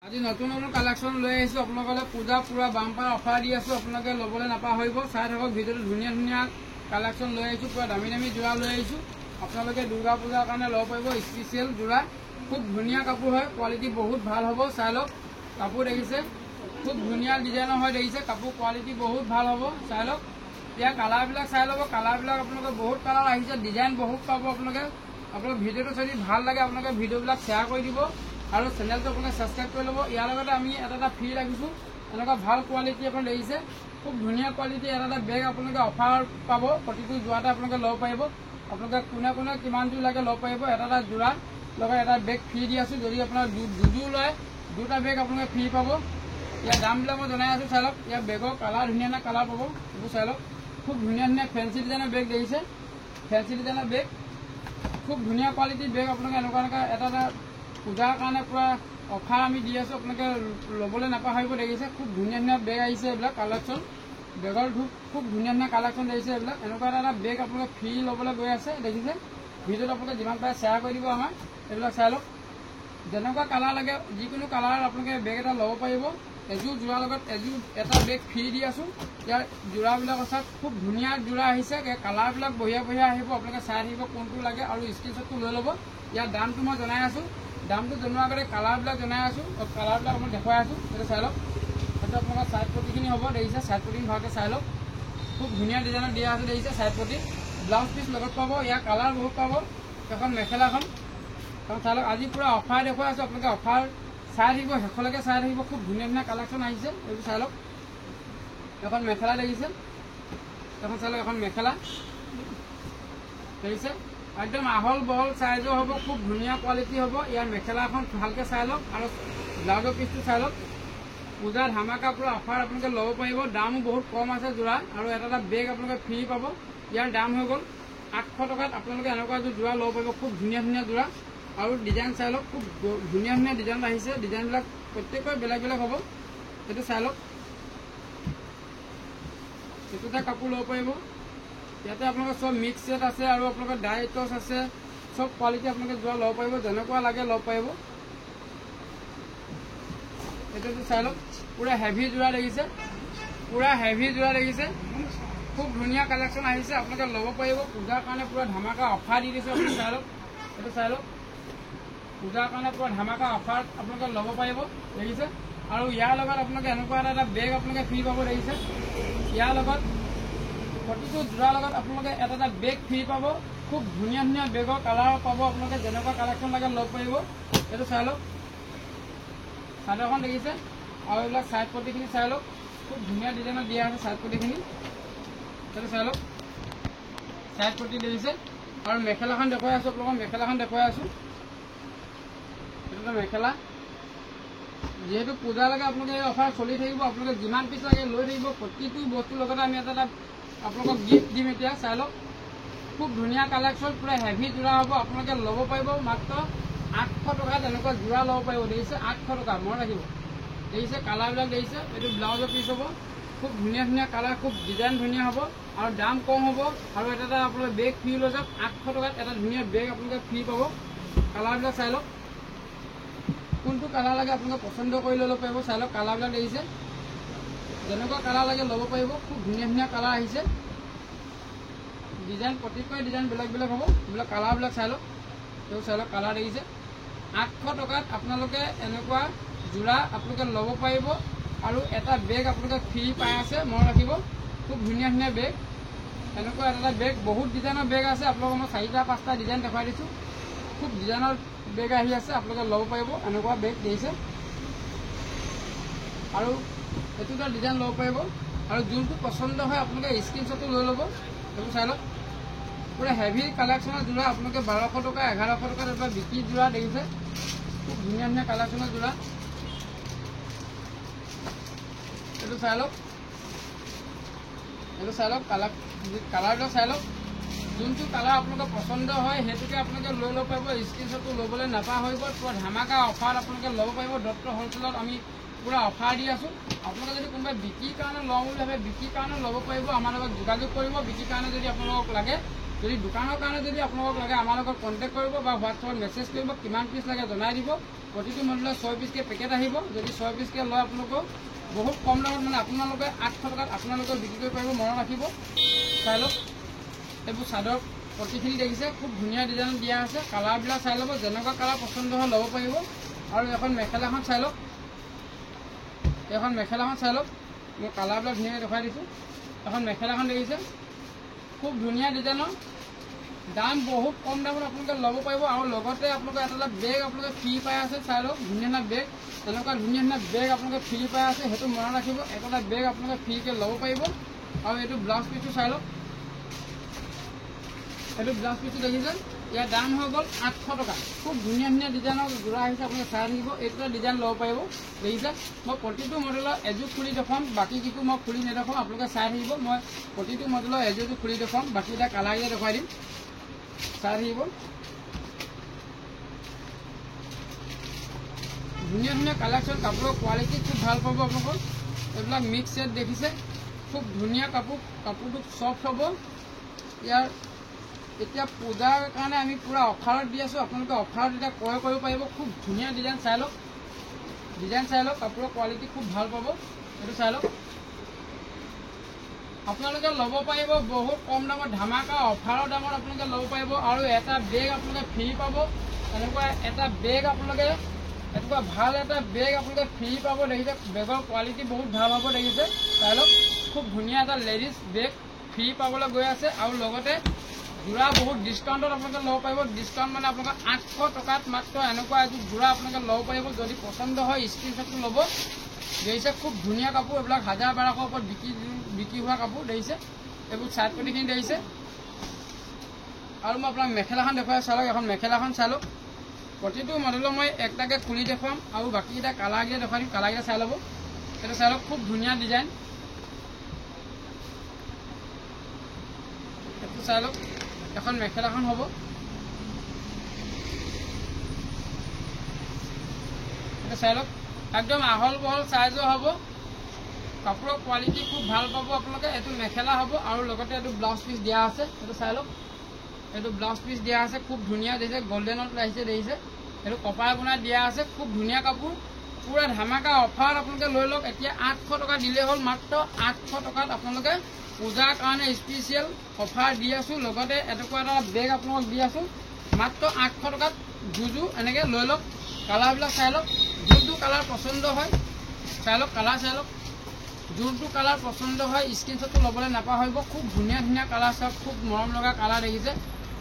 আজি নতুন নতুন কালেকশ্যন লৈ আহিছোঁ আপোনালোকলৈ পূজা পুৰা বাম্পাৰ অফাৰ দি আছোঁ আপোনালোকে ল'বলৈ নাপাহৰিব চাই থাকক ভিডিঅ'টো ধুনীয়া ধুনীয়া কালেকশ্যন লৈ আহিছোঁ পুৰা দামী দামী যোৰা লৈ আহিছোঁ আপোনালোকে দুৰ্গা পূজাৰ কাৰণে ল'ব পাৰিব স্পেচিয়েল যোৰা খুব ধুনীয়া কাপোৰ হয় কোৱালিটি বহুত ভাল হ'ব চাই লওক কাপোৰ দেখিছে খুব ধুনীয়া ডিজাইনৰ হয় দেখিছে কাপোৰ কোৱালিটি বহুত ভাল হ'ব চাই লওক এতিয়া কালাৰবিলাক চাই ল'ব কালাৰবিলাক আপোনালোকে বহুত কালাৰ আহিছে ডিজাইন বহুত পাব আপোনালোকে ভিডিঅ'টো যদি ভাল লাগে আপোনালোকে ভিডিঅ'বিলাক শ্বেয়াৰ কৰি দিব আৰু চেনেলটো আপোনালোকে ছাবস্ক্ৰাইব কৰি ল'ব ইয়াৰ লগতে আমি এটা ফ্ৰী ৰাখিছোঁ এনেকুৱা ভাল কোৱালিটি আপোনাৰ দেখিছে খুব ধুনীয়া কোৱালিটি এটা বেগ আপোনালোকে অফাৰ পাব প্ৰতিটো যোৱাতে আপোনালোকে ল'ব পাৰিব আপোনালোকে কোনে কোনে কিমানযোৰ লাগে ল'ব পাৰিব এটা যোৰা লগত এটা বেগ ফ্ৰী দি আছোঁ যদি আপোনাৰ দুযোৰ লয় দুটা বেগ আপোনালোকে ফ্ৰী পাব ইয়াৰ দামবিলাক মই জনাই আছোঁ চাই লওক ইয়াৰ বেগৰ কালাৰ ধুনীয়া ধুনীয়া কালাৰ পাব এইবোৰ চাই লওক খুব ধুনীয়া ধুনীয়া ফেঞ্চি ডিজাইনৰ বেগ দেখিছে ফেঞ্চি ডিজাইনৰ বেগ খুব ধুনীয়া কোৱালিটিৰ বেগ আপোনালোকে এনেকুৱা এটা পূজাৰ কাৰণে পুৰা অফাৰ আমি দি আছোঁ আপোনালোকে ল'বলৈ নাপাহৰিব দেখিছে খুব ধুনীয়া ধুনীয়া বেগ আহিছে এইবিলাক কালেকশ্যন বেগৰ খুব ধুনীয়া ধুনীয়া কালেকশ্যন দেখিছে এইবিলাক এনেকুৱা এটা বেগ আপোনালোকে ফ্ৰী ল'বলৈ গৈ আছে দেখিছে ভিডিঅ'ত আপোনালোকে যিমান পাৰে শ্বেয়াৰ কৰি দিব আমাৰ এইবিলাক চাই লওক যেনেকুৱা কালাৰ লাগে যিকোনো কালাৰ আপোনালোকে বেগ এটা ল'ব পাৰিব এযোৰ যোৰাৰ লগত এটা বেগ ফ্ৰী দি আছোঁ ইয়াৰ যোৰাবিলাক চাওক খুব ধুনীয়া যোৰা আহিছে কালাৰবিলাক বঢ়িয়া বঢ়িয়া আহিব আপোনালোকে চাই থাকিব কোনটো লাগে আৰু স্ক্ৰীনশ্বটটো লৈ ল'ব ইয়াৰ দামটো মই জনাই আছোঁ দামটো জনোৱাৰ আগতে কালাৰবিলাক জনাই আছোঁ কালাৰবিলাক মই দেখুৱাই আছোঁ সেইটো চাই লওক সেইটো আপোনালোকৰ চাইড পটিখিনি হ'ব দেখিছে চাইড পটি ভালকৈ চাই লওক খুব ধুনীয়া ডিজাইনত দিয়া আছে দেখিছে চাইড পটি ব্লাউজ পিচ লগত পাব ইয়াৰ কালাৰ বহুত পাব এখন মেখেলাখন চাই লওক আজি পূৰা অফাৰ দেখুৱাই আছোঁ আপোনালোকে অফাৰ চাই থাকিব শেষলৈকে চাই থাকিব খুব ধুনীয়া ধুনীয়া কালেকশ্যন আহিছে এইবোৰ চাই লওক এখন মেখেলা দেখিছে এখন চাই লওক এখন মেখেলা দেখিছে একদম আহল বহল চাইজৰ হ'ব খুব ধুনীয়া কোৱালিটি হ'ব ইয়াৰ মেখেলাখন ভালকৈ চাই লওক আৰু ব্লাউজৰ পিচটো চাই লওক পূজা ধামাকা পূৰা অফাৰ আপোনালোকে ল'ব পাৰিব দামো বহুত কম আছে যোৰা আৰু এটা বেগ আপোনালোকে ফ্ৰী পাব ইয়াৰ দাম হৈ গ'ল 800 টকাত আপোনালোকে এনেকুৱা এযোৰ যোৰা ল'ব পাৰিব খুব ধুনীয়া ধুনীয়া যোৰা আৰু ডিজাইন চাই লওক খুব ধুনীয়া ধুনীয়া ডিজাইন আহিছে ডিজাইনবিলাক প্ৰত্যেকৰে বেলেগ বেলেগ হ'ব সেইটো চাই লওক সেইটোতে কাপোৰ ল'ব পাৰিব ইয়াতে আপোনালোকৰ চব মিক্স ছেট আছে আৰু আপোনালোকৰ ডাই টচ আছে চব কোৱালিটি আপোনালোকে যোৰা ল'ব পাৰিব যেনেকুৱা লাগে ল'ব পাৰিব এইটোতো চাই লওক পুৰা হেভি যোৰা দেখিছে পুৰা হেভি যোৰা দেখিছে খুব ধুনীয়া কালেকশ্যন আহিছে আপোনালোকে ল'ব পাৰিব পূজাৰ কাৰণে পুৰা ধামাকা অফাৰ দি দিছে আপুনি চাই লওক এইটো চাই লওক পূজাৰ কাৰণে পুৰা ধামাকা অফাৰ আপোনালোকে ল'ব পাৰিব দেখিছে আৰু ইয়াৰ লগত আপোনালোকে এনেকুৱা এটা বেগ আপোনালোকে ফ্ৰী পাব দেখিছে ইয়াৰ লগত প্ৰতিটো যোৰাৰ লগত আপোনালোকে এটা বেগ ফ্ৰী পাব খুব ধুনীয়া ধুনীয়া বেগৰ কালাৰ পাব আপোনালোকে যেনেকুৱা কালেকশ্যন লাগে ল'ব পাৰিব এইটো চাই লওক চাদৰখন দেখিছে আৰু এইবিলাক চাইড পটিখিনি চাই লওক খুব ধুনীয়া ডিজাইনত দিয়া আছে চাইড পটিখিনি সেইটো চাই লওক চাইড পটি দেখিছে আৰু মেখেলাখন দেখুৱাই আছোঁ আপোনালোকক মেখেলাখন দেখুৱাই আছোঁ এইটো মেখেলা যিহেতু পূজালৈকে আপোনালোকে এই অফাৰ চলি থাকিব আপোনালোকে যিমান পিচ লাগে লৈ থাকিব প্ৰতিটো বস্তুৰ লগতে আমি এটা আপোনালোকক গিফ্ট দিম এতিয়া চাই লওক খুব ধুনীয়া কালেকশ্যন পুৰা হেভি যোৰা হ'ব আপোনালোকে ল'ব পাৰিব মাত্ৰ 800 টকাত এনেকুৱা যোৰা ল'ব পাৰিব দেখিছে 800 টকা মনত ৰাখিব দেখিছে কালাৰবিলাক দেখিছে এইটো ব্লাউজৰ পিচ হ'ব খুব ধুনীয়া ধুনীয়া কালাৰ খুব ডিজাইন ধুনীয়া হ'ব আৰু দাম কম হ'ব আৰু এটা আপোনালোকে বেগ ফ্ৰী লৈ যাওক 800 টকাত এটা ধুনীয়া বেগ আপোনালোকে ফ্ৰী পাব কালাৰবিলাক চাই লওক কোনটো কালাৰ লাগে আপোনালোকে পচন্দ কৰি ল'ব পাৰিব চাই লওক কালাৰবিলাক দেখিছে যেনেকুৱা কালাৰ লাগে ল'ব পাৰিব খুব ধুনীয়া ধুনীয়া কালাৰ আহিছে ডিজাইন প্ৰতিটোৰে ডিজাইন বেলেগ বেলেগ হ'ব এইবিলাক কালাৰবিলাক চাই লওক এইবোৰ চাই লওক কালাৰ দেখিছে 800 টকাত আপোনালোকে এনেকুৱা যোৰা আপোনালোকে ল'ব পাৰিব আৰু এটা বেগ আপোনালোকে ফ্ৰী পাই আছে মনত ৰাখিব খুব ধুনীয়া ধুনীয়া বেগ এনেকুৱা এটা বেগ বহুত ডিজাইনৰ বেগ আছে আপোনালোকক মই 4টা 5টা ডিজাইন দেখুৱাই দিছোঁ খুব ডিজাইনৰ বেগ আহি আছে আপোনালোকে ল'ব পাৰিব এনেকুৱা বেগ দেখিছে আৰু এইটো ডিজাইন ল'ব পাৰিব আৰু যোনটো পচন্দ হয় আপোনালোকে স্ক্ৰীনশ্বটটো লৈ ল'ব এইবোৰ চাই লওক পুৰা হেভি কালেকশ্যনৰ যোৰা আপোনালোকে 1200 টকা 1100 টকাত এটা বিক্ৰী যোৰা দেখিছে খুব ধুনীয়া ধুনীয়া কালেকশ্যনৰ যোৰা এইটো চাই লওক কালাৰবিলাক চাই লওক যোনটো কালাৰ আপোনালোকৰ পচন্দ হয় সেইটোকে আপোনালোকে লৈ ল'ব পাৰিব স্ক্ৰীনশ্বটটো ল'বলৈ নাপাহৰিব পুৰা ধামাকা অফাৰ আপোনালোকে ল'ব পাৰিব দত্ত হ'লচেলত আমি পুৰা অফাৰ দি আছোঁ আপোনালোকে যদি কোনোবাই বিক্ৰীৰ কাৰণে লওঁ বুলি ভাবে বিক্ৰীৰ কাৰণে ল'ব পাৰিব আমাৰ লগত যোগাযোগ কৰিব বিক্ৰীৰ কাৰণে যদি আপোনালোকক লাগে যদি দোকানৰ কাৰণে যদি আপোনালোকক লাগে আমাৰ লগত কণ্টেক্ট কৰিব বা হোৱাটছআপত মেছেজ কৰিব কিমান পিচ লাগে জনাই দিব প্ৰতিটো মডেলত 6 পিচকৈ পেকেট আহিব। যদি 6 পিচকৈ লয় আপোনালোকক বহুত কম দামত মানে আপোনালোকে 800 টকাত আপোনালোকে বিক্ৰী কৰিব পাৰিব। মনত ৰাখিব। চাই লওক এইবোৰ চাদৰ প্ৰতিখিনি দেখিছে খুব ধুনীয়া ডিজাইন দিয়া আছে। কালাৰবিলাক চাই ল'ব, যেনেকুৱা কালাৰ পচন্দ হয় ল'ব পাৰিব। আৰু এখন মেখেলাখন চাই লওক, এখন মেখেলাখন চাই লওক, মই কালাৰবিলাক ধুনীয়াকৈ দেখুৱাই দিছোঁ। এখন মেখেলাখন দেখিছে খুব ধুনীয়া ডিজাইনৰ, দাম বহুত কম দামত আপোনালোকে ল'ব পাৰিব। আৰু লগতে আপোনালোকে এটা বেগ আপোনালোকে ফ্ৰী পাই আছে। চাই লওক ধুনীয়া ধুনীয়া বেগ, তেনেকুৱা ধুনীয়া ধুনীয়া বেগ আপোনালোকে ফ্ৰী পাই আছে। সেইটো মনত ৰাখিব, এটা বেগ আপোনালোকে ফ্ৰীকৈ ল'ব পাৰিব। আৰু এইটো ব্লাউজ পিচটো চাই লওক, এইটো ব্লাউজ পিচটো দেখিছে, ইয়াৰ দাম হৈ গ'ল 800 টকা। খুব ধুনীয়া ধুনীয়া ডিজাইনৰ যোৰা আহিছে, আপোনালোকে চাই থাকিব। এইটো ডিজাইন ল'ব পাৰিব। দেখিছে মই প্ৰতিটো মডেলৰ এযোৰ খুলি দেখুৱাম, বাকী কিছু মই খুলি নেদেখাওঁ, আপোনালোকে চাই থাকিব। মই প্ৰতিটো মডেলৰ এযোৰ খুলি দেখুৱাম, বাকী এটা কালাৰকে দেখুৱাই দিম, চাই থাকিব। ধুনীয়া ধুনীয়া কালেকশ্যন, কাপোৰৰ কোৱালিটি খুব ভাল পাব আপোনালোকৰ। এইবিলাক মিক্স ছেট দেখিছে, খুব ধুনীয়া কাপোৰ, কাপোৰটো চফ্ট হ'ব। ইয়াৰ এতিয়া পূজাৰ কাৰণে আমি পূৰা অফাৰত দি আছোঁ। আপোনালোকে অফাৰত এতিয়া ক্ৰয় কৰিব পাৰিব। খুব ধুনীয়া ডিজাইন চাই লওক, ডিজাইন চাই লওক, কাপোৰৰ কোৱালিটি খুব ভাল পাব। এইটো চাই লওক, আপোনালোকে ল'ব পাৰিব বহুত কম দামত, ধামাকা অফাৰৰ দামত আপোনালোকে ল'ব পাৰিব। আৰু এটা বেগ আপোনালোকে ফ্ৰী পাব। এনেকুৱা এটা বেগ আপোনালোকে, এনেকুৱা ভাল এটা বেগ আপোনালোকে ফ্ৰী পাব। দেখিছে বেগৰ কোৱালিটি বহুত ভাল হ'ব। দেখিছে চাই লওক, খুব ধুনীয়া এটা লেডিজ বেগ ফ্ৰী পাবলৈ গৈ আছে। আৰু লগতে যোৰা বহুত ডিছকাউণ্টত আপোনালোকে ল'ব পাৰিব। ডিছকাউণ্ট মানে আপোনালোকে 800 টকাত মাত্ৰ এনেকুৱা এযোৰ যোৰা আপোনালোকে ল'ব পাৰিব। যদি পচন্দ হয় স্ক্ৰীনশ্বটটো ল'ব। দেখিছে খুব ধুনীয়া কাপোৰ, এইবিলাক 1000-1200 ওপৰত বিক্ৰী হোৱা কাপোৰ। দেখিছে এইবোৰ চাইড পটিখিনি দেখিছে। আৰু মই আপোনাক মেখেলাখন দেখুৱাই চাই লওক, এখন মেখেলাখন চাই লওক। প্ৰতিটো মডেলৰ মই একটাকৈ খুলি দেখুৱাম আৰু বাকীকেইটা কালাৰকেইটা দেখুৱাই দিম, কালাৰকেইটা চাই ল'ব। এইটো চাই লওক, খুব ধুনীয়া ডিজাইন। এইটো চাই লওক, এখন মেখেলাখন হ'ব। এইটো চাই লওক, একদম আহল বহল চাইজৰ হ'ব। কাপোৰৰ কোৱালিটি খুব ভাল পাব আপোনালোকে। এইটো মেখেলা হ'ব আৰু লগতে এইটো ব্লাউজ পিচ দিয়া আছে। এইটো চাই লওক, এইটো ব্লাউজ পিচ দিয়া আছে, খুব ধুনীয়া দেখিছে, গল্ডেনত আহিছে। দেখিছে এইটো কপাৰ গুণা দিয়া আছে, খুব ধুনীয়া কাপোৰ, পূৰা ধামাকা অফাৰত আপোনালোকে লৈ লওক। এতিয়া 800 টকা দিলেই হ'ল, মাত্ৰ 800 টকাত আপোনালোকে পূজাৰ কাৰণে স্পেচিয়েল অফাৰ দি আছোঁ। লগতে এনেকুৱা এটা বেগ আপোনালোকক দি আছোঁ মাত্ৰ 800 টকাত। দুযোৰ এনেকৈ লৈ লওক। কালাৰবিলাক চাই লওক, যোনটো কালাৰ পচন্দ হয় চাই লওক, কালাৰ চাই লওক, যোনটো কালাৰ পচন্দ হয় স্ক্ৰীনশ্বটটো ল'বলৈ নাপাহৰিব। খুব ধুনীয়া ধুনীয়া কালাৰ চাওক, খুব মৰম লগা কালাৰ দেখিছে,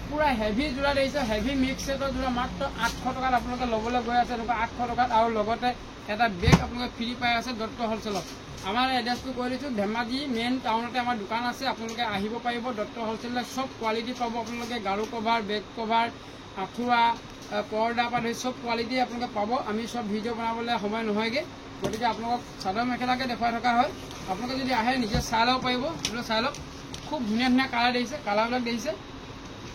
পূৰা হেভি যোৰা দেখিছে, হেভি মিক্স ছেটৰ যোৰা মাত্ৰ 800 টকাত আপোনালোকে ল'বলৈ গৈ আছে। এনেকুৱা 800 টকাত। আৰু লগতে এটা বেগ আপোনালোকে ফ্ৰী পাই আছে দত্ত হ'লচেলত। আমাৰ এড্ৰেছটো কৈ দিছোঁ, ধেমাজি মেইন টাউনতে আমাৰ দোকান আছে। আপোনালোকে আহিব পাৰিব। দত্ত হ'লচেলত চব কোৱালিটি পাব আপোনালোকে, গাৰু কভাৰ, বেগ কভাৰ, আঁঠুৱা, পৰ্দা পৰা ধৰি চব কোৱালিটি আপোনালোকে পাব। আমি চব ভিডিঅ' বনাবলৈ সময় নহয়গৈ, গতিকে আপোনালোকক চাদৰ মেখেলাকে দেখুৱাই থকা হয়। আপোনালোকে যদি আহে নিজে চাই ল'ব পাৰিব। এইটো চাই লওক, খুব ধুনীয়া ধুনীয়া কালাৰ দেখিছে, কালাৰবিলাক দেখিছে,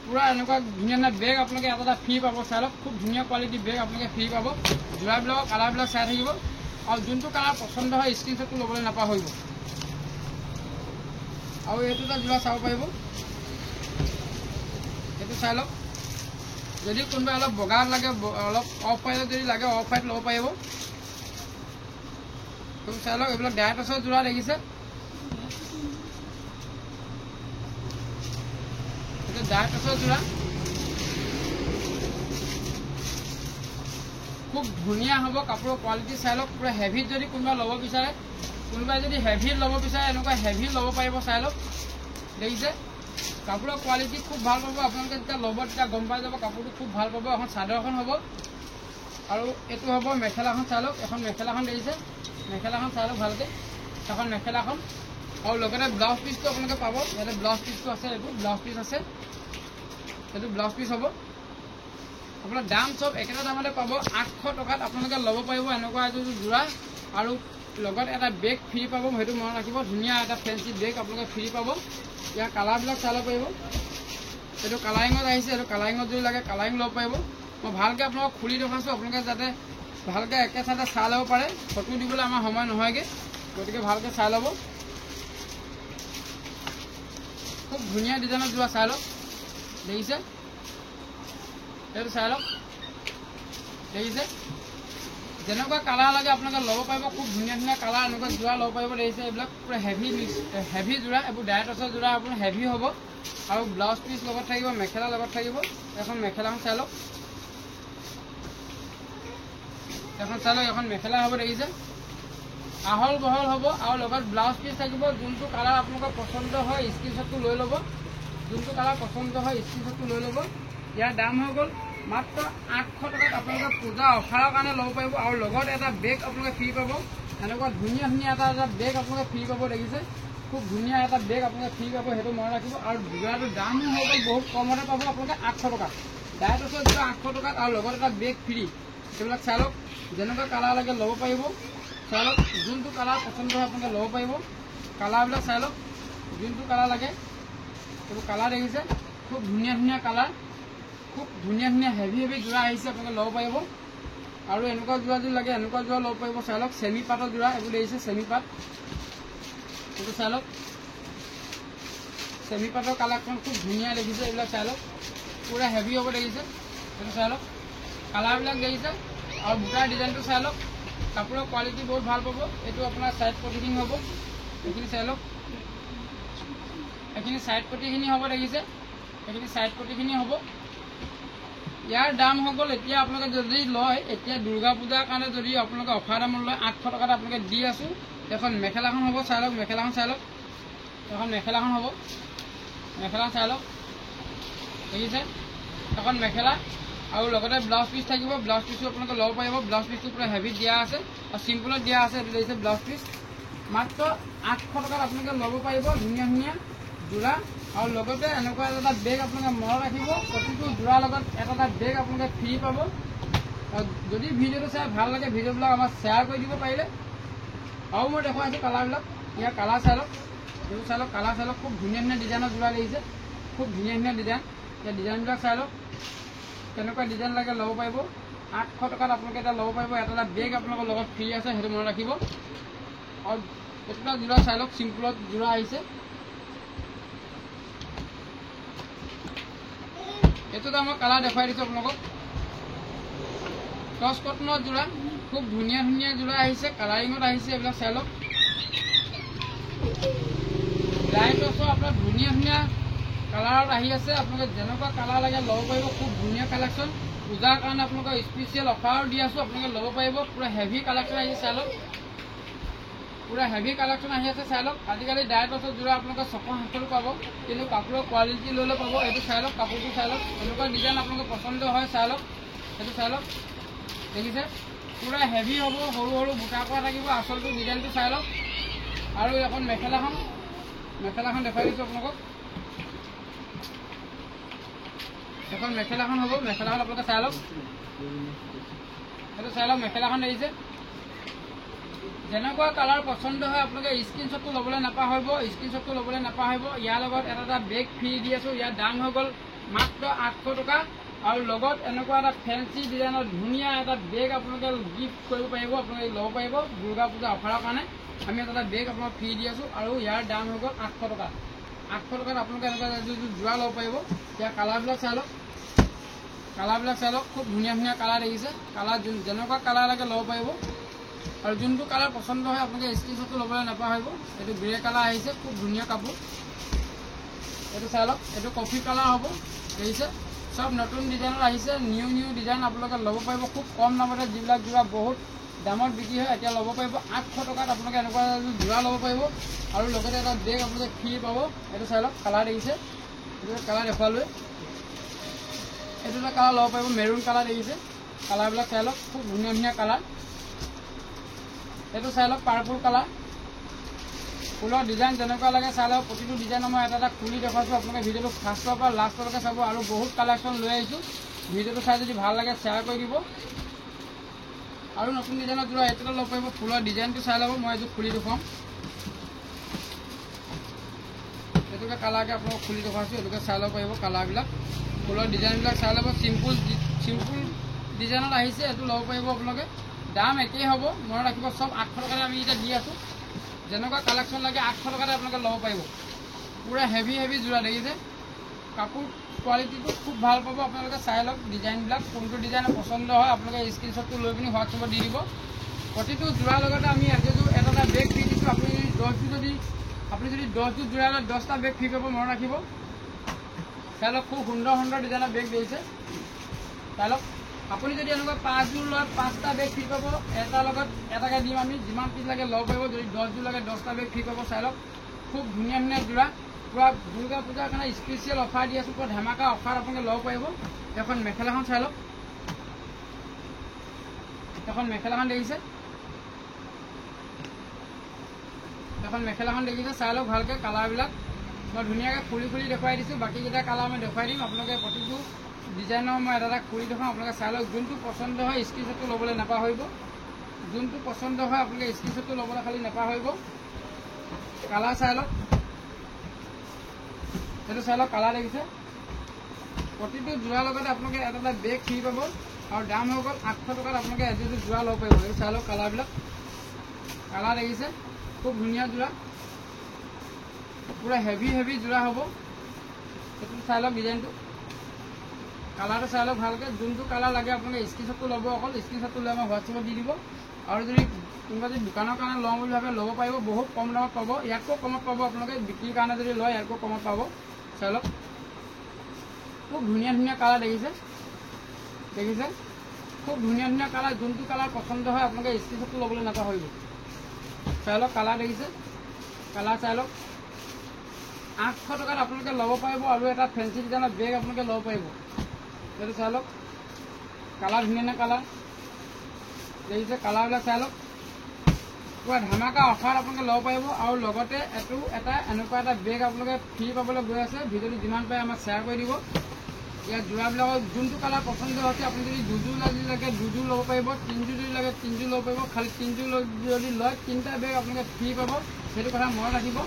পূৰা এনেকুৱা ধুনীয়া ধুনীয়া বেগ আপোনালোকে এটা ফ্ৰী পাব। চাই লওক, খুব ধুনীয়া কোৱালিটি বেগ আপোনালোকে ফ্ৰী পাব। যোৰাবিলাকৰ কালাৰবিলাক চাই থাকিব। আৰু যোনটো কালাৰ পচন্দ হয় স্ক্ৰীনশ্বটটো ল'বলৈ নাপাহৰিব। আৰু এইটো এটা যোৰা চাব পাৰিব, এইটো চাই লওক। যদি কোনোবাই অলপ বগা লাগে, অলপ অফ হোৱাইটত যদি লাগে অফ হোৱাইট ল'ব পাৰিব। এইটো চাই লওক, এইবিলাক ডাইৰেক্টছৰ যোৰা দেখিছে, এইটো ডাইৰেক্টছৰ যোৰা, খুব ধুনীয়া হ'ব। কাপোৰৰ কোৱালিটি চাই লওক, পূৰা হেভিত যদি কোনোবাই ল'ব বিচাৰে, কোনোবাই যদি হেভিত ল'ব বিচাৰে এনেকুৱা হেভি ল'ব পাৰিব। চাই লওক, দেখিছে কাপোৰৰ কোৱালিটি খুব ভাল পাব। আপোনালোকে যেতিয়া ল'ব তেতিয়া গম পাই যাব কাপোৰটো খুব ভাল পাব। এখন চাদৰখন হ'ব আৰু এইটো হ'ব মেখেলাখন। চাই লওক, এখন মেখেলাখন দেখিছে, মেখেলাখন চাই লওক ভালকৈ, এখন মেখেলাখন। আৰু লগতে ব্লাউজ পিচটো আপোনালোকে পাব। ইয়াতে ব্লাউজ পিচটো আছে, এইটো ব্লাউজ পিচ আছে, এইটো ব্লাউজ পিচ হ'ব। আপোনাৰ দাম চব একেটা দামতে পাব। 800 টকাত আপোনালোকে ল'ব পাৰিব এনেকুৱা এযোৰ যোৰা। আৰু লগত এটা বেগ ফ্ৰী পাব, সেইটো মনত ৰাখিব। ধুনীয়া এটা ফেঞ্চি বেগ আপোনালোকে ফ্ৰী পাব। ইয়াৰ কালাৰবিলাক চাই ল'ব পাৰিব। এইটো কালাৰিঙত আহিছে, এইটো কালাৰিঙত যদি লাগে কালাৰিং ল'ব পাৰিব। মই ভালকৈ আপোনালোকক খুলি দেখুৱাইছোঁ, আপোনালোকে যাতে ভালকৈ একে ঠাইতে চাই ল'ব পাৰে। ফটো দিবলৈ আমাৰ সময় নহয়গৈ, গতিকে ভালকৈ চাই ল'ব। খুব ধুনীয়া ডিজাইনৰ যোৰা চাই লওক, দেখিছে এইটো চাই লওক, দেখিছে যেনেকুৱা কালাৰ লাগে আপোনালোকে ল'ব পাৰিব। খুব ধুনীয়া ধুনীয়া কালাৰ এনেকুৱা যোৰা ল'ব পাৰিব। দেখিছে এইবিলাক পুৰা হেভি যোৰা, এইবোৰ ডাইৰেক্টছৰ যোৰা আপোনাৰ হেভি হ'ব আৰু ব্লাউজ পিচ লগত থাকিব, মেখেলা লগত থাকিব। এখন মেখেলাখন চাই লওক, এখন চাই লওক, এখন মেখেলা হ'ব। দেখিছে আহল বহল হ'ব আৰু লগত ব্লাউজ পিচ থাকিব। যোনটো কালাৰ আপোনালোকৰ পচন্দ হয় স্ক্ৰীনশ্বটটো লৈ ল'ব, যোনটো কালাৰ পচন্দ হয় স্ক্ৰীনশ্বটটো লৈ ল'ব। ইয়াৰ দাম হৈ গ'ল মাত্ৰ 800 টকাত আপোনালোকে পূজা অফাৰৰ কাৰণে ল'ব পাৰিব আৰু লগত এটা বেগ আপোনালোকে ফ্ৰী পাব। এনেকুৱা ধুনীয়া ধুনীয়া এটা বেগ আপোনালোকে ফ্ৰী পাব। দেখিছে খুব ধুনীয়া এটা বেগ আপোনালোকে ফ্ৰী পাব, সেইটো মনত ৰাখিব। আৰু যোৰাটোৰ দাম হৈ গ'ল বহুত কমতে পাব আপোনালোকে 800 টকাত। ডাইৰেক্টছৰ যোৰা 800 টকাত আৰু লগত এটা বেগ ফ্ৰী। সেইবিলাক চাই লওক, যেনেকুৱা কালাৰ লাগে ল'ব পাৰিব। চাই লওক যোনটো কালাৰ পচন্দ হয় আপোনালোকে ল'ব পাৰিব। কালাৰবিলাক চাই লওক, যোনটো কালাৰ লাগে এইবোৰ কালাৰ দেখিছে খুব ধুনীয়া ধুনীয়া কালাৰ, খুব ধুনীয়া ধুনীয়া হেভি যোৰা আহিছে, আপোনালোকে ল'ব পাৰিব। আৰু এনেকুৱা যোৰা যদি লাগে এনেকুৱা যোৰা ল'ব পাৰিব। চাই লওক চেমি পাটৰ যোৰা এইবোৰ দেখিছে, চেমি পাট এইটো চাই লওক, চেমি পাটৰ কালাৰখন খুব ধুনীয়া দেখিছে। এইবিলাক চাই লওক পুৰা হেভি হ'ব। দেখিছে এইটো চাই লওক, কালাৰবিলাক দেখিছে আৰু বুটাৰ ডিজাইনটো চাই লওক। কাপোৰৰ কোৱালিটি বহুত ভাল পাব। এইটো আপোনাৰ চাইড পটিখিনি হ'ব, এইখিনি চাই লওক, এইখিনি চাইড পটিখিনি হ'ব। দেখিছে এইখিনি চাইড পটিখিনি হ'ব। ইয়াৰ দাম হৈ গ'ল এতিয়া আপোনালোকে যদি লয়, এতিয়া দুৰ্গা পূজাৰ কাৰণে যদি আপোনালোকে অফাৰ দামত লয় 800 টকাত আপোনালোকে দি আছোঁ। এখন মেখেলাখন হ'ব, চাই লওক মেখেলাখন চাই লওক, এখন মেখেলাখন হ'ব, মেখেলাখন চাই লওক। দেখিছে এখন মেখেলা আৰু লগতে ব্লাউজ পিচ থাকিব। ব্লাউজ পিচটো আপোনালোকে ল'ব পাৰিব। ব্লাউজ পিচটো পুৰা হেভিত দিয়া আছে আৰু চিম্পুলত দিয়া আছে। এইটো দেখিছে ব্লাউজ পিচ মাত্ৰ 800 টকাত আপোনালোকে ল'ব পাৰিব। ধুনীয়া ধুনীয়া যোৰা আৰু লগতে এনেকুৱা এটা বেগ আপোনালোকে মনত ৰাখিব, প্ৰতিটো যোৰাৰ লগত এটা বেগ আপোনালোকে ফ্ৰী পাব। আৰু যদি ভিডিঅ'টো চাই ভাল লাগে ভিডিঅ'বিলাক আমাক শ্বেয়াৰ কৰি দিব পাৰিলে। আৰু মই দেখুৱাইছোঁ কালাৰবিলাক, ইয়াৰ কালাৰ চাই লওক, এইবোৰ চাই লওক, কালাৰ চাই লওক। খুব ধুনীয়া ধুনীয়া ডিজাইনৰ যোৰা দেখিছে, খুব ধুনীয়া ধুনীয়া ডিজাইন। ইয়াৰ ডিজাইনবিলাক চাই লওক, কেনেকুৱা ডিজাইন লাগে ল'ব পাৰিব। 800 টকাত আপোনালোকে এটা ল'ব পাৰিব। এটা বেগ আপোনালোকৰ লগত ফ্ৰী আছে, সেইটো মনত ৰাখিব। আৰু এটা যোৰা চাই লওক, চিম্পুলত যোৰা আহিছে। এইটোত মই কালাৰ দেখুৱাই দিছোঁ আপোনালোকক। টচ কটনৰ যোৰা খুব ধুনীয়া ধুনীয়া যোৰা আহিছে, কালাৰিঙত আহিছে। এইবিলাক চাই লওক, লাইট টচৰ আপোনাৰ ধুনীয়া ধুনীয়া কালাৰত আহি আছে। আপোনালোকে যেনেকুৱা কালাৰ লাগে ল'ব পাৰিব। খুব ধুনীয়া কালেকশ্যন, পূজাৰ কাৰণে আপোনালোকৰ স্পেচিয়েল অফাৰো দি আছোঁ, আপোনালোকে ল'ব পাৰিব। পুৰা হেভি কালেকশ্যন আহিছে, চাই লওক পুৰা হেভি কালেকশ্যন আহি আছে। চাই লওক আজিকালি ডাইৰেক্টছৰ যোৰা আপোনালোকে 600 পাব, কিন্তু কাপোৰৰ কোৱালিটি ল'লে পাব। এইটো চাই লওক, কাপোৰটো চাই লওক, এনেকুৱা ডিজাইন আপোনালোকৰ পচন্দ হয়। চাই লওক এইটো চাই লওক, দেখিছে পুৰা হেভি হ'ব, সৰু সৰু বুটা কৰা থাকিব। আচলটো ডিজাইনটো চাই লওক। আৰু এখন মেখেলাখন দেখুৱাই দিছোঁ আপোনালোকক। এখন মেখেলাখন হ'ব, মেখেলাখন আপোনালোকে চাই লওক, এইটো চাই লওক মেখেলাখন দেখিছে। যেনেকুৱা কালাৰ পচন্দ হয় আপোনালোকে স্ক্ৰীনশ্বটটো ল'বলৈ নাপাহৰিব, স্ক্ৰীনশ্বটটো ল'বলৈ নাপাহৰিব। ইয়াৰ লগত এটা বেগ ফ্ৰী দি আছোঁ। ইয়াৰ দাম হৈ গ'ল মাত্ৰ 800 টকা আৰু লগত এনেকুৱা এটা ফেঞ্চি ডিজাইনৰ ধুনীয়া এটা বেগ আপোনালোকে গিফ্ট কৰিব পাৰিব, আপোনালোকে ল'ব পাৰিব। দুৰ্গা পূজা অফাৰৰ কাৰণে আমি এটা বেগ আপোনাক ফ্ৰী দি আছোঁ আৰু ইয়াৰ দাম হৈ গ'ল 800 টকা। 800 টকাত আপোনালোকে এনেকুৱা যোৰা ল'ব পাৰিব। ইয়াৰ কালাৰবিলাক চাই লওক, কালাৰবিলাক চাই লওক, খুব ধুনীয়া ধুনীয়া কালাৰ দেখিছে। কালাৰ যেনেকুৱা কালাৰ লাগে ল'ব পাৰিব আৰু যোনটো কালাৰ পচন্দ হয় আপোনালোকে স্ক্ৰীনশ্বটটো ল'বলৈ নাপাহৰিব। এইটো গ্ৰে কালাৰ আহিছে, খুব ধুনীয়া কাপোৰ। এইটো চাই লওক, এইটো কফি কালাৰ হ'ব। দেখিছে সব নতুন ডিজাইনত আহিছে, নিউ ডিজাইন আপোনালোকে ল'ব পাৰিব খুব কম দামতে। যিবিলাক যোৰা বহুত দামত বিক্ৰী হয় এতিয়া ল'ব পাৰিব 800 টকাত। আপোনালোকে এনেকুৱা যোৰা ল'ব পাৰিব আৰু লগতে এটা বেগ আপোনালোকে ফ্ৰী পাব। এইটো চাই লওক, কালাৰ দেখিছে, এইটো কালাৰ দেখুৱালোৱে। এইটো এটা কালাৰ ল'ব পাৰিব, মেৰুন কালাৰ দেখিছে। কালাৰবিলাক চাই লওক, খুব ধুনীয়া ধুনীয়া কালাৰ। এইটো চাই লওক, পাৰ্পল কালাৰ। ফুলৰ ডিজাইন যেনেকুৱা লাগে চাই লওক। প্ৰতিটো ডিজাইনৰ মই এটা খুলি দেখুৱাইছোঁ। আপোনালোকে ভিডিঅ'টো ফাৰ্ষ্টৰ পৰা লাষ্টলৈকে চাব আৰু বহুত কালেকশ্যন লৈ আহিছোঁ। ভিডিঅ'টো চাই যদি ভাল লাগে শ্বেয়াৰ কৰি দিব। আৰু নতুন ডিজাইনৰ যোৰা এইটো ল'ব পাৰিব। ফুলৰ ডিজাইনটো চাই ল'ব, মই এইটো খুলি দেখুৱাম। এইটোকে কালাৰকে আপোনালোকক খুলি দেখুৱাইছোঁ, এইটোকে চাই ল'ব পাৰিব। কালাৰবিলাক ফুলৰ ডিজাইনবিলাক চাই ল'ব। চিম্পুল ডিজাইনত আহিছে, এইটো ল'ব পাৰিব আপোনালোকে। দাম একেই হ'ব, মনত ৰাখিব। চব 800 টকাতে আমি এতিয়া দি আছোঁ। যেনেকুৱা কালেকশ্যন লাগে 800 টকাতে আপোনালোকে ল'ব পাৰিব। পুৰা হেভি যোৰা দেখিছে, কাপোৰ কোৱালিটিটো খুব ভাল পাব। আপোনালোকে চাই লওক ডিজাইনবিলাক, কোনটো ডিজাইন পচন্দ হয় আপোনালোকে স্ক্ৰীনশ্বটটো লৈ পিনি হোৱাটছএপত দি দিব। প্ৰতিটো যোৰাৰ লগতে আমি এটা বেগ ফ্ৰী দিছোঁ। আপুনি যদি 10যোৰ যোৰা লয় 10টা বেগ ফ্ৰী পাব, মনত ৰাখিব। চাই লওক খুব সুন্দৰ সুন্দৰ ডিজাইনৰ বেগ দিছে। চাই লওক আপুনি যদি এনেকুৱা 5যোৰ লয় 5টা বেগ ফ্ৰী পাব, এটাৰ লগত এটাকে দিম আমি, যিমান পিছ লাগে ল'ব পাৰিব। যদি 10যোৰ লাগে 10টা বেগ ফ্ৰী পাব। চাই লওক খুব ধুনীয়া ধুনীয়া যোৰা, পুৰা দুৰ্গা পূজাৰ কাৰণে স্পেচিয়েল অফাৰ দি আছোঁ, পুৰা ধামাকা অফাৰ আপোনালোকে ল'ব পাৰিব। এখন মেখেলাখন চাই লওক, এখন মেখেলাখন দেখিছে, এখন মেখেলাখন দেখিছে। চাই লওক ভালকৈ কালাৰবিলাক মই ধুনীয়াকৈ খুলি দেখুৱাই দিছোঁ। বাকীকেইটা কালাৰ মই দেখুৱাই দিম। আপোনালোকে প্ৰতিটো ডিজাইনৰ মই এটা খুলি দেখুৱাম। আপোনালোকে চাই লওক, যোনটো পচন্দ হয় স্ক্ৰীনশ্বটটো ল'বলৈ নাপাহৰিব। যোনটো পচন্দ হয় আপোনালোকে স্ক্ৰীনশ্বটটো ল'বলৈ খালি নাপাহৰিব। কালাৰ চাই লওক, সেইটো চাই লওক কালাৰ দেখিছে। প্ৰতিটো যোৰাৰ লগতে আপোনালোকে এটা বেগ ফ্ৰী পাব আৰু দাম হৈ গ'ল 800 টকাত আপোনালোকে এযোৰ যোৰা ল'ব পাৰিব। সেইটো চাই লওক কালাৰবিলাক, কালাৰ দেখিছে খুব ধুনীয়া যোৰা, পুৰা হেভি যোৰা হ'ব। সেইটো চাই লওক ডিজাইনটো, কালাৰটো চাই লওক ভালকৈ। যোনটো কালাৰ লাগে আপোনালোকে স্ক্ৰীনশ্বটটো ল'ব, অকল স্ক্ৰীনশ্বটটো লৈ আমাৰ হোৱাটছএপত দি দিব। আৰু যদি কোনোবা যদি দোকানৰ কাৰণে লওঁ বুলি ভাবে ল'ব পাৰিব, বহুত কম দামত পাব। ইয়াতকৈ কমত পাব আপোনালোকে, বিক্ৰীৰ কাৰণে যদি লয় ইয়াতকৈ কমত পাব। চাই লওক খুব ধুনীয়া ধুনীয়া কালাৰ দেখিছে, খুব ধুনীয়া ধুনীয়া কালাৰ। যোনটো কালাৰ পচন্দ হয় আপোনালোকে স্ক্ৰীনশ্বটটো ল'বলৈ নাপাহৰিব। চাই লওক কালাৰ দেখিছে, কালাৰ চাই লওক 800 টকাত আপোনালোকে ল'ব পাৰিব। আৰু এটা ফেঞ্চি ডিজাইনৰ বেগ আপোনালোকে ল'ব পাৰিব। সেইটো চাই লওক কালাৰ, ধুনীয়া ধুনীয়া কালাৰ দেখিছে, কালাৰবিলাক চাই লওক পুৰা ধামাকা অফাৰ আপোনালোকে ল'ব পাৰিব। আৰু লগতে এনেকুৱা এটা বেগ আপোনালোকে ফ্ৰী পাবলৈ গৈ আছে। ভিডিঅ'টো যিমান পাৰে আমাক শ্বেয়াৰ কৰি দিব। ইয়াত যোৰাবিলাকৰ যোনটো কালাৰ পচন্দ হৈছে আপুনি যদি 2যোৰ লাগে 2যোৰ ল'ব পাৰিব, 3যোৰ যদি লাগে 3যোৰ ল'ব পাৰিব। খালি 3যোৰ যদি লয় 3টা বেগ আপোনালোকে ফ্ৰী পাব। সেইটো কথা মনত ৰাখিব,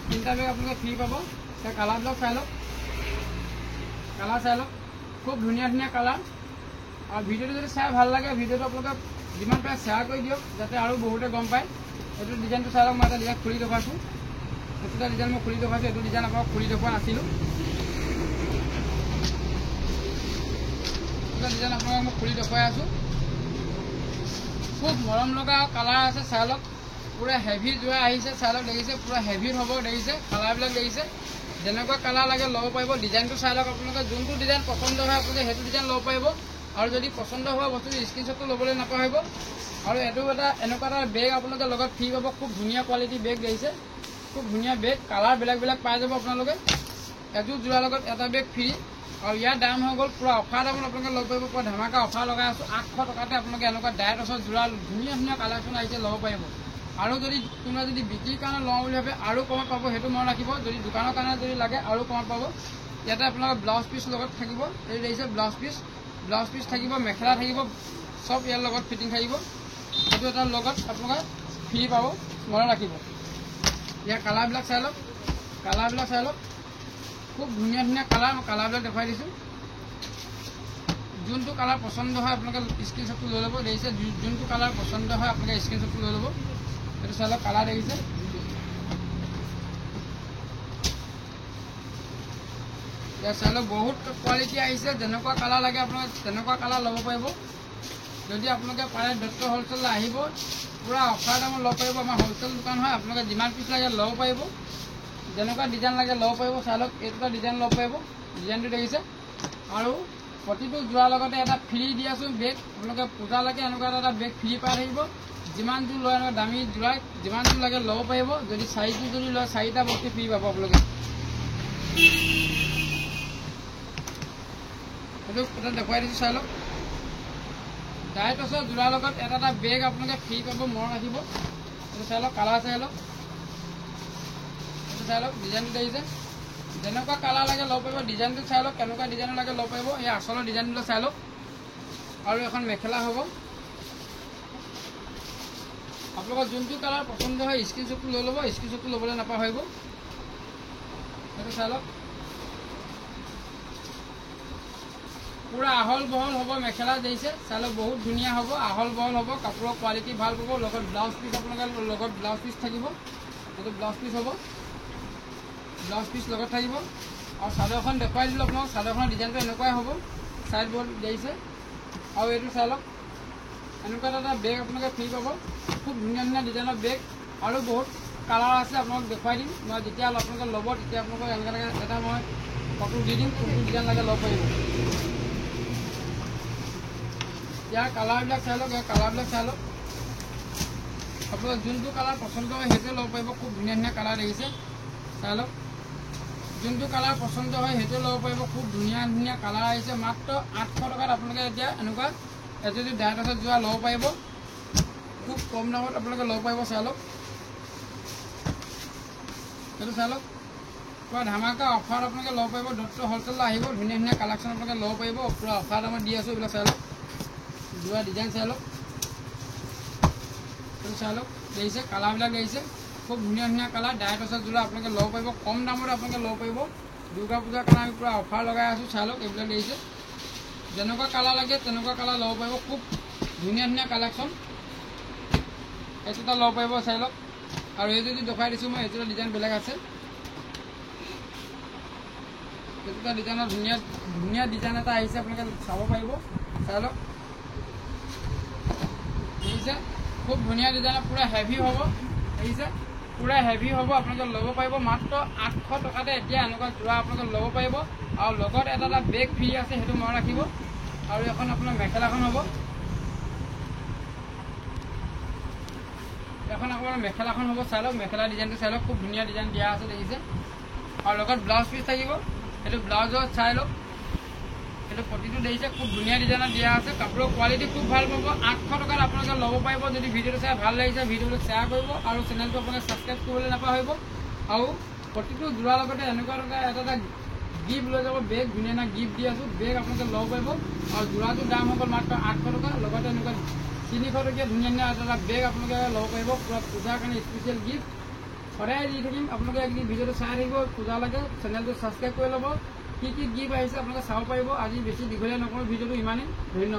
3টা বেগ আপোনালোকে ফ্ৰী পাব। সেই কালাৰবিলাক চাই লওক, কালাৰ চাই লওক খুব ধুনীয়া ধুনীয়া কালাৰ। আৰু ভিডিঅ'টো যদি চাই ভাল লাগে ভিডিঅ'টো আপোনালোকে যিমান পাৰে শ্বেয়াৰ কৰি দিয়ক, যাতে আৰু বহুতে গম পায়। এইটো ডিজাইনটো চাই লওক, মই এটা ডিজাইন খুলি দেখুৱাইছোঁ। এইটো ডিজাইন মই খুলি দেখুৱাইছোঁ, এইটো ডিজাইন আপোনাক খুলি দেখুওৱা নাছিলোঁ। এটা ডিজাইন আপোনাক মই খুলি দেখুৱাই আছোঁ। খুব মৰম লগা কালাৰ আছে, চাই লওক পুৰা হেভি যোৰা আহিছে। চাই লওক দেখিছে, পুৰা হেভি হ'ব দেখিছে, কালাৰবিলাক দেখিছে। যেনেকুৱা কালাৰ লাগে ল'ব পাৰিব। ডিজাইনটো চাই লওক আপোনালোকে, যোনটো ডিজাইন পচন্দ হয় আপোনালোকে সেইটো ডিজাইন ল'ব পাৰিব। আৰু যদি পচন্দ হোৱা বস্তুটো স্ক্ৰীনশ্বটটো ল'বলৈ নাপাহৰিব। আৰু এনেকুৱা এটা বেগ আপোনালোকে লগত ফ্ৰী পাব। খুব ধুনীয়া কোৱালিটি বেগ দেখিছে, খুব ধুনীয়া বেগ, কালাৰ বেলেগ পাই যাব আপোনালোকে। এযোৰ যোৰাৰ লগত এটা বেগ ফ্ৰী। আৰু ইয়াৰ দাম হৈ গ'ল পুৰা অফাৰ দামত আপোনালোকে ল'ব পাৰিব। পুৰা ধামাকা অফাৰ লগাই আছোঁ। 800 টকাতে আপোনালোকে এনেকুৱা ডাইৰেক্টৰ যোৰা ধুনীয়া ধুনীয়া কালেকশ্যন আহিছে, ল'ব পাৰিব। আৰু যদি কোনোবা যদি বিক্ৰীৰ কাৰণে লওঁ বুলি ভাবে আৰু কমত পাব, সেইটো মনত ৰাখিব। যদি দোকানৰ কাৰণে যদি লাগে আৰু কমত পাব। ইয়াতে আপোনালোকৰ ব্লাউজ পিচ লগত থাকিব, এই দেখিছে ব্লাউজ পিচ থাকিব, মেখেলা থাকিব, চব ইয়াৰ লগত ফিটিং থাকিব। সেইটো এটা লগত আপোনালোকে ফ্ৰী পাব, মনত ৰাখিব। ইয়াৰ কালাৰবিলাক চাই লওক, খুব ধুনীয়া ধুনীয়া কালাৰ। মই কালাৰবিলাক দেখুৱাই দিছোঁ। যোনটো কালাৰ পচন্দ হয় আপোনালোকে স্ক্ৰীনশ্বটটো লৈ ল'ব। দেখিছে যোনটো কালাৰ পচন্দ হয় আপোনালোকে স্ক্ৰীনশ্বটটো লৈ ল'ব। সেইটো চাই লওক কালাৰ দেখিছে, ইয়াত চাই লওক বহুত কোৱালিটি আহিছে। যেনেকুৱা কালাৰ লাগে আপোনালোকে তেনেকুৱা কালাৰ ল'ব পাৰিব। যদি আপোনালোকে পাৰে দত্ত হ'লচেললৈ আহিব, পুৰা অফাৰ দামত ল'ব পাৰিব। আমাৰ হ'লচেল দোকান হয়, আপোনালোকে যিমান পিচ লাগে ল'ব পাৰিব। যেনেকুৱা ডিজাইন লাগে ল'ব পাৰিব। চাই লওক এইটো এটা ডিজাইন ল'ব পাৰিব, ডিজাইনটো দেখিছে। আৰু প্ৰতিটো যোৱাৰ লগতে এটা ফ্ৰী দি আছোঁ বেগ। আপোনালোকে পূজালৈকে এনেকুৱা এটা বেগ ফ্ৰী পাই থাকিব। যিমানযোৰ লয় এনেকুৱা দামী যোৰা যিমানযোৰ লাগে ল'ব পাৰিব। যদি 4যোৰ যদি লয় 4টা বস্তু ফ্ৰী পাব আপোনালোকে। সেইটো এটা দেখুৱাই দিছোঁ, চাই লওক ডাইৰেক্টৰ যোৰাৰ লগত এটা বেগ আপোনালোকে ফ্ৰী পাব, মনত ৰাখিব। সেইটো চাই লওক কালাৰ চাই লওক, সেইটো চাই লওক ডিজাইনটো দেখিছে। যেনেকুৱা কালাৰ লাগে ল'ব পাৰিব। ডিজাইনটো চাই লওক, কেনেকুৱা ডিজাইনৰ লাগে ল'ব পাৰিব। এই আচলৰ ডিজাইনটো চাই লওক। আৰু এখন মেখেলা হ'ব। আপোনালোকৰ যোনটো কালাৰ পচন্দ হয় স্ক্ৰীনশ্বটটো লৈ ল'ব, স্ক্ৰীনশ্বটটো ল'বলৈ নাপাহৰিব। সেইটো চাই লওক পুৰা আহল বহল হ'ব মেখেলা দেখিছে। চাই লওক বহুত ধুনীয়া হ'ব, আহল বহল হ'ব, কাপোৰৰ কোৱালিটি ভাল পাব। লগত ব্লাউজ পিচ আপোনালোকে লগত ব্লাউজ পিচ থাকিব। এইটো ব্লাউজ পিচ হ'ব, ব্লাউজ পিচ লগত থাকিব। আৰু চাদৰখন দেখুৱাই দিলোঁ আপোনাক। চাদৰখনৰ ডিজাইনটো এনেকুৱাই হ'ব, চাইড বৰ্ড দিছে। আৰু এইটো চাই লওক, এনেকুৱা এটা বেগ আপোনালোকে ফ্ৰী পাব। খুব ধুনীয়া ধুনীয়া ডিজাইনৰ বেগ আৰু বহুত কালাৰ আছে, আপোনালোক দেখুৱাই দিম। মই যেতিয়া আপোনালোকে ল'ব তেতিয়া আপোনালোকক এনেকৈ এটা মই ফটো দি দিম, কোনটো ডিজাইন লাগে ল'ব পাৰিব। ইয়াৰ কালাৰবিলাক চাই লওক, ইয়াৰ কালাৰবিলাক চাই লওক। আপোনালোকে যোনটো কালাৰ পচন্দ হয় সেইটোৱে ল'ব পাৰিব। খুব ধুনীয়া ধুনীয়া কালাৰ দেখিছে, চাই লওক। যোনটো কালাৰ পচন্দ হয় সেইটোৱে ল'ব পাৰিব। খুব ধুনীয়া ধুনীয়া কালাৰ আহিছে। মাত্ৰ 800 টকাত আপোনালোকে এতিয়া এনেকুৱা এযোৰ ডাইৰেক্টত যোৱা ল'ব পাৰিব। খুব কম দামত আপোনালোকে ল'ব পাৰিব, চাই লওক। এইটো চাই লওক, পূৰা ধামাকা অফাৰ আপোনালোকে ল'ব পাৰিব। দত্ত হ'লচেলত আহিব, ধুনীয়া ধুনীয়া কালেকশ্যন আপোনালোকে ল'ব পাৰিব। পূৰা অফাৰ দামত দি আছোঁ। এইবিলাক চাই লওক, যোৱা ডিজাইন চাই লওক, এইটো চাই লওক। দেখিছে কালাৰবিলাক দেখিছে, খুব ধুনীয়া ধুনীয়া কালাৰ। ডাইৰেক্ট যোৰা আপোনালোকে ল'ব পাৰিব, কম দামত আপোনালোকে ল'ব পাৰিব। দুৰ্গা পূজাৰ কাৰণে আমি পূৰা অফাৰ লগাই আছোঁ, চাই লওক। এইবিলাক দেখিছে, যেনেকুৱা কালাৰ লাগে তেনেকুৱা কালাৰ ল'ব পাৰিব। খুব ধুনীয়া ধুনীয়া কালেকশ্যন, এইটো এটা ল'ব পাৰিব, চাই লওক। আৰু এই যদি দেখুৱাই দিছোঁ মই, এইটো ডিজাইন বেলেগ আছে। এইটো এটা ডিজাইনৰ ধুনীয়া ধুনীয়া ডিজাইন এটা আহিছে, আপোনালোকে চাব পাৰিব, চাই লওক। দেখিছে, খুব ধুনীয়া ডিজাইনৰ, পূৰা হেভি হ'ব। দেখিছে, পূৰা হেভি হ'ব, আপোনালোকে ল'ব পাৰিব। মাত্ৰ 800 টকাতে এতিয়া এনেকুৱা যোৰা আপোনালোকে ল'ব পাৰিব। আৰু লগত এটা বেগ ফ্ৰী আছে, সেইটো মনত ৰাখিব। আৰু এখন আপোনাৰ মেখেলাখন হ'ব, এখন আপোনাৰ মেখেলাখন হ'ব, চাই লওক। মেখেলা ডিজাইনটো চাই লওক, খুব ধুনীয়া ডিজাইন দিয়া আছে, দেখিছে। আৰু লগত ব্লাউজ পিচ থাকিব, সেইটো ব্লাউজত চাই লওক। সেইটো প্ৰতিটো দেখিছে, খুব ধুনীয়া ডিজাইনত দিয়া আছে। কাপোৰৰ কোৱালিটি খুব ভাল পাব। 800 টকাত আপোনালোকে ল'ব পাৰিব। যদি ভিডিঅ'টো চাই ভাল লাগিছে, ভিডিঅ'টো শ্বেয়াৰ কৰিব আৰু চেনেলটো আপোনালোকে ছাবস্ক্ৰাইব কৰিবলৈ নাপাহৰিব। আৰু প্ৰতিটো যোৰাৰ লগতে এনেকুৱা এটা গিফ্ট লৈ যাব, বেগ ধুনীয়া ধুনীয়া গিফ্ট দি আছোঁ। বেগ আপোনালোকে ল'ব পাৰিব। আৰু যোৰাটোৰ দাম হ'ব মাত্ৰ 800 টকা। লগতে এনেকুৱা 300 টকীয়া ধুনীয়া ধুনীয়া এটা বেগ আপোনালোকে ল'ব পাৰিব, পূৰা পূজাৰ কাৰণে স্পেচিয়েল গিফ্ট। সদায় দি থাকিম, আপোনালোকে একদিন ভিডিঅ'টো চাই থাকিব। পূজালৈকে চেনেলটো ছাবস্ক্ৰাইব কৰি ল'ব। কি কি গিফ্ট আহিছে আপোনালোকে চাব পাৰিব। আজি বেছি দীঘলীয়া নকৰোঁ ভিডিঅ'টো, ইমানেই। ধন্যবাদ।